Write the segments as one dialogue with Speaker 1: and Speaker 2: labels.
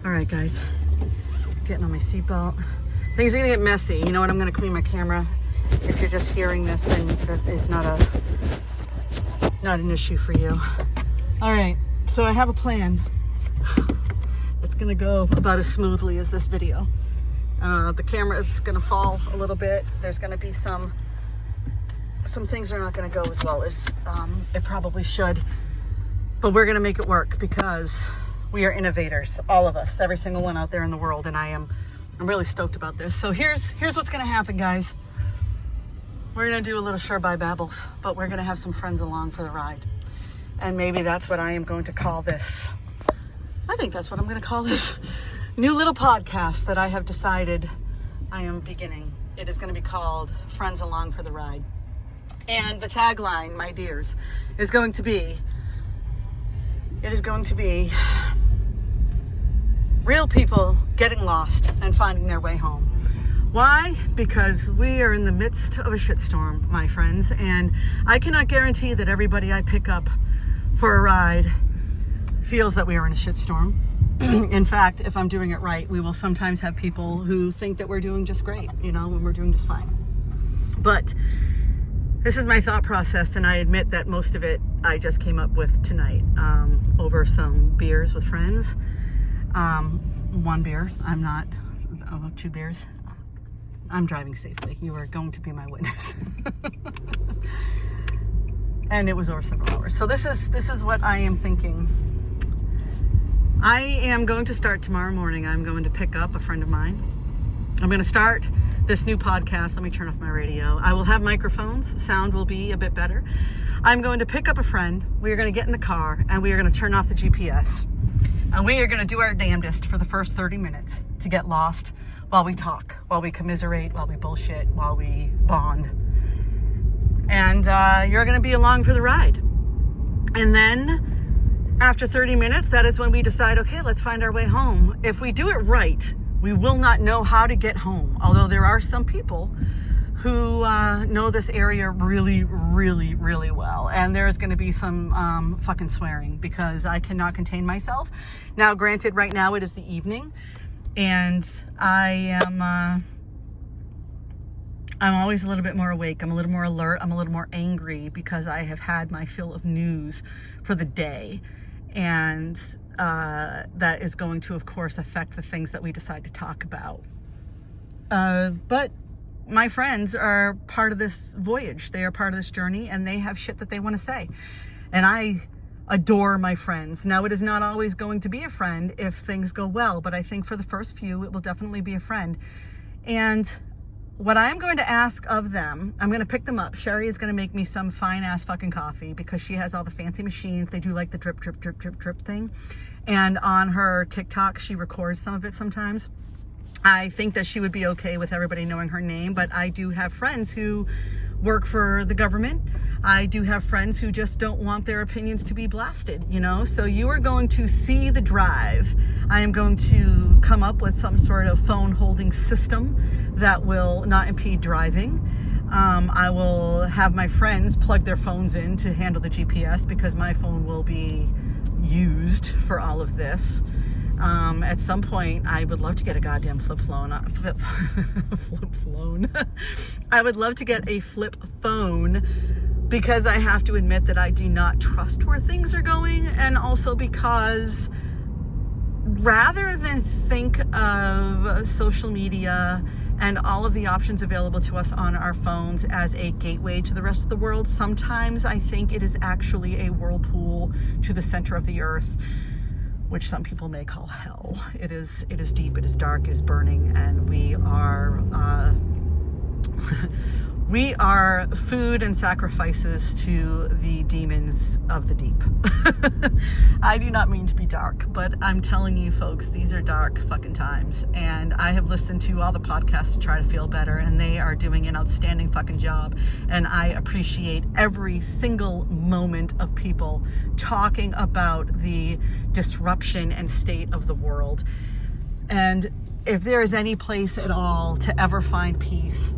Speaker 1: All right, guys, getting on my seatbelt. Things are gonna get messy. You know what? I'm gonna clean my camera. If you're just hearing this, then that is not an issue for you. All right, so I have a plan. It's gonna go about as smoothly as this video. The camera is gonna fall a little bit. There's gonna be some things are not gonna go as well as it probably should, but we're gonna make it work because we are innovators, all of us, every single one out there in the world, and I'm really stoked about this. So here's what's gonna happen, guys. We're gonna do a little sherbi babbles, but we're gonna have some friends along for the ride. And maybe that's what I am going to call this. I think that's what I'm gonna call this new little podcast that I have decided I am beginning. It is gonna be called Friends Along for the Ride. And the tagline, my dears, is going to be, real people getting lost and finding their way home. Why? Because we are in the midst of a shitstorm, my friends, and I cannot guarantee that everybody I pick up for a ride feels that we are in a shitstorm. In fact, if I'm doing it right, we will sometimes have people who think that we're doing just great, you know, when we're doing just fine. But this is my thought process, and I admit that most of it I just came up with tonight over some beers with friends. One beer, two beers. I'm driving safely. You are going to be my witness. And it was over several hours. So this is what I am thinking. I am going to start tomorrow morning. I'm going to pick up a friend of mine. I'm going to start this new podcast. Let me turn off my radio. I will have microphones. Sound will be a bit better. I'm going to pick up a friend. We are going to get in the car and we are going to turn off the GPS. And we are going to do our damnedest for the first 30 minutes to get lost while we talk, while we commiserate, while we bullshit, while we bond. And you're going to be along for the ride. And then after 30 minutes, that is when we decide, okay, let's find our way home. If we do it right, we will not know how to get home. Although there are some people who know this area really, really, really well. And there's going to be some fucking swearing because I cannot contain myself. Now, granted, right now it is the evening. And I'm always a little bit more awake. I'm a little more alert. I'm a little more angry because I have had my fill of news for the day. And that is going to, of course, affect the things that we decide to talk about. But my friends are part of this voyage. They are part of this journey, and they have shit that they want to say. And I adore my friends. Now, it is not always going to be a friend if things go well, but I think for the first few, it will definitely be a friend. And what I'm going to ask of them, I'm going to pick them up. Sherry is going to make me some fine ass fucking coffee because she has all the fancy machines. They do like the drip, drip, drip, drip, drip thing. And on her TikTok, she records some of it sometimes. I think that she would be okay with everybody knowing her name, but I do have friends who work for the government. I do have friends who just don't want their opinions to be blasted, you know? So you are going to see the drive. I am going to come up with some sort of phone holding system that will not impede driving. I will have my friends plug their phones in to handle the GPS because my phone will be used for all of this. At some point, I would love to get a goddamn flip phone. I would love to get a flip phone because I have to admit that I do not trust where things are going, and also because rather than think of social media and all of the options available to us on our phones as a gateway to the rest of the world, sometimes I think it is actually a whirlpool to the center of the earth, which some people may call hell. It is deep, it is dark, it is burning, and we are we are food and sacrifices to the demons of the deep. I do not mean to be dark, but I'm telling you folks, these are dark fucking times. And I have listened to all the podcasts to try to feel better, and they are doing an outstanding fucking job. And I appreciate every single moment of people talking about the disruption and state of the world. And if there is any place at all to ever find peace,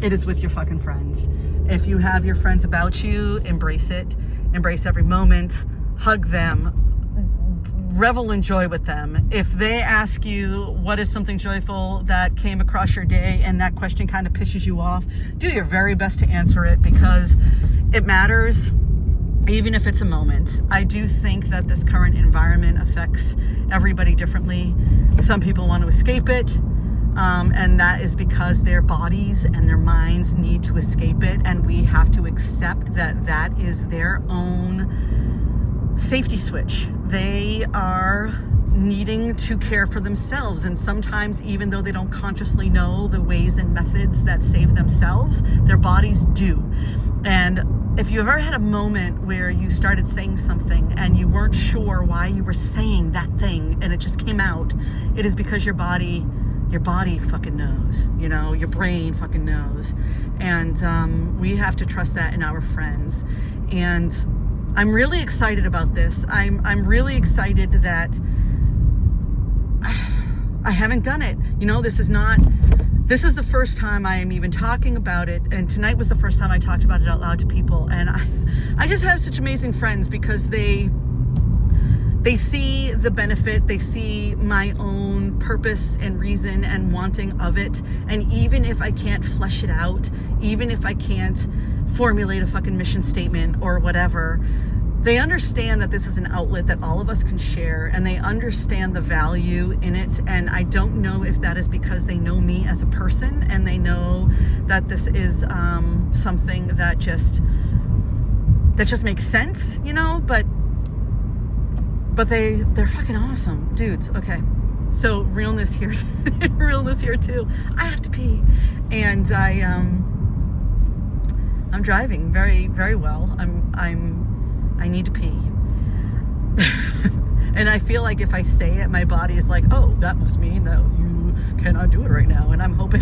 Speaker 1: it is with your fucking friends. If you have your friends about you, embrace it. Embrace every moment. Hug them. revel in joy with them. If they ask you what is something joyful that came across your day and that question kind of pisses you off, do your very best to answer it, because it matters, even if it's a moment. I do think that this current environment affects everybody differently. Some people want to escape it, and that is because their bodies and their minds need to escape it, and we have to accept that that is their own safety switch. They are needing to care for themselves, and sometimes, even though they don't consciously know the ways and methods that save themselves, their bodies do. And if you ever had a moment where you started saying something and you weren't sure why you were saying that thing and it just came out, it is because your body fucking knows, you know, your brain fucking knows. And we have to trust that in our friends. And I'm really excited about this. I'm really excited that I haven't done it. You know, this is the first time I am even talking about it. And tonight was the first time I talked about it out loud to people. And I just have such amazing friends, because they see the benefit, they see my own purpose and reason and wanting of it. And even if I can't flesh it out, even if I can't formulate a fucking mission statement or whatever, they understand that this is an outlet that all of us can share, and they understand the value in it. And I don't know if that is because they know me as a person and they know that this is something that just makes sense, you know, but they're fucking awesome dudes. Okay, so realness here too. I have to pee, and I'm driving very, very well. I need to pee. And I feel like if I say it, my body is like, oh, that must mean that you cannot do it right now. And I'm hoping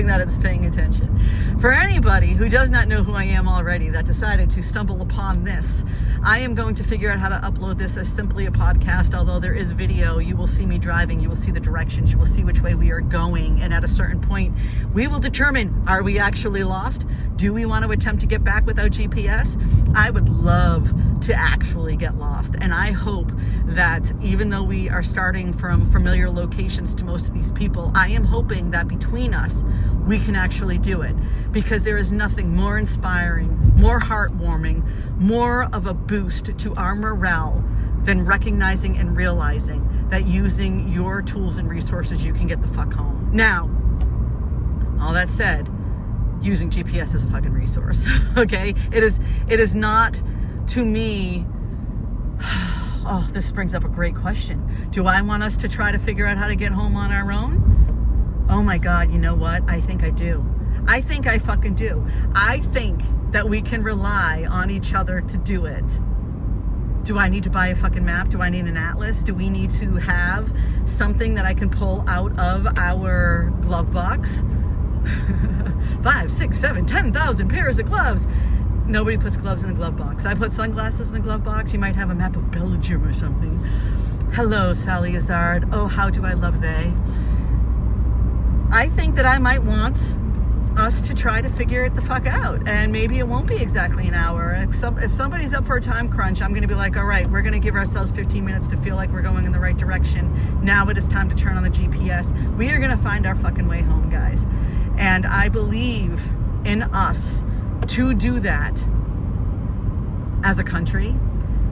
Speaker 1: that it's paying attention. For anybody who does not know who I am already, that decided to stumble upon this, I am going to figure out how to upload this as simply a podcast. Although there is video, you will see me driving, you will see the directions, you will see which way we are going. And at a certain point, we will determine, are we actually lost? Do we want to attempt to get back without GPS? I would love to actually get lost. And I hope that even though we are starting from familiar locations to most of these people, I am hoping that between us, we can actually do it. Because there is nothing more inspiring, more heartwarming, more of a boost to our morale than recognizing and realizing that using your tools and resources, you can get the fuck home. Now, all that said, using GPS is a fucking resource. Okay? It is not, to me, oh, this brings up a great question. Do I want us to try to figure out how to get home on our own? Oh my God, you know what? I think I do. I think I fucking do. I think that we can rely on each other to do it. Do I need to buy a fucking map? Do I need an atlas? Do we need to have something that I can pull out of our glove box? 5, 6, 7, 10,000 pairs of gloves. Nobody puts gloves in the glove box. I put sunglasses in the glove box. You might have a map of Belgium or something. Hello, Sally Azard. Oh, how do I love they. I think that I might want us to try to figure it the fuck out. And maybe it won't be exactly an hour. If somebody's up for a time crunch, I'm going to be like, all right, we're going to give ourselves 15 minutes to feel like we're going in the right direction. Now it is time to turn on the GPS. We are going to find our fucking way home, guys. And I believe in us to do that as a country,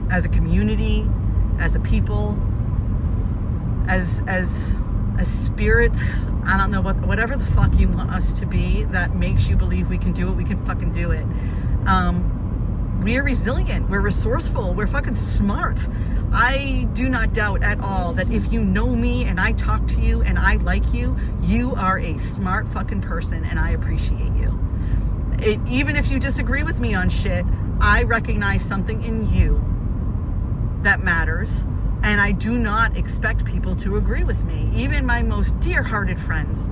Speaker 1: as a community, as a people, as spirits. I don't know, whatever the fuck you want us to be that makes you believe we can do it, we can fucking do it. We are resilient, we're resourceful, we're fucking smart. I do not doubt at all that if you know me and I talk to you and I like you, you are a smart fucking person, and I appreciate you. Even if you disagree with me on shit, I recognize something in you that matters, and I do not expect people to agree with me. Even my most dear-hearted friends,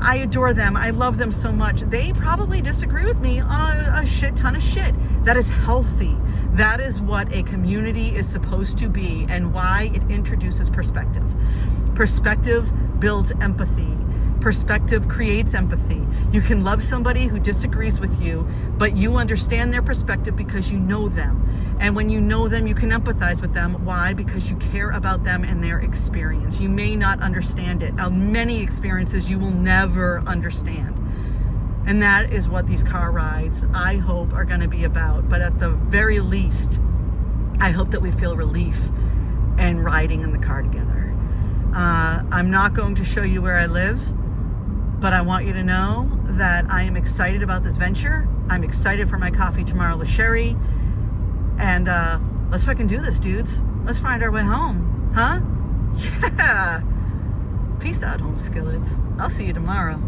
Speaker 1: I adore them, I love them so much. They probably disagree with me on a shit ton of shit. That is healthy. That is what a community is supposed to be, and why it introduces perspective. Perspective builds empathy. Perspective creates empathy. You can love somebody who disagrees with you, but you understand their perspective because you know them. And when you know them, you can empathize with them. Why? Because you care about them and their experience. You may not understand it. Many experiences you will never understand. And that is what these car rides, I hope, are going to be about. But at the very least, I hope that we feel relief in riding in the car together. I'm not going to show you where I live, but I want you to know that I am excited about this venture. I'm excited for my coffee tomorrow with Sherry. And let's fucking do this, dudes. Let's find our way home. Huh? Yeah. Peace out, home skillets. I'll see you tomorrow.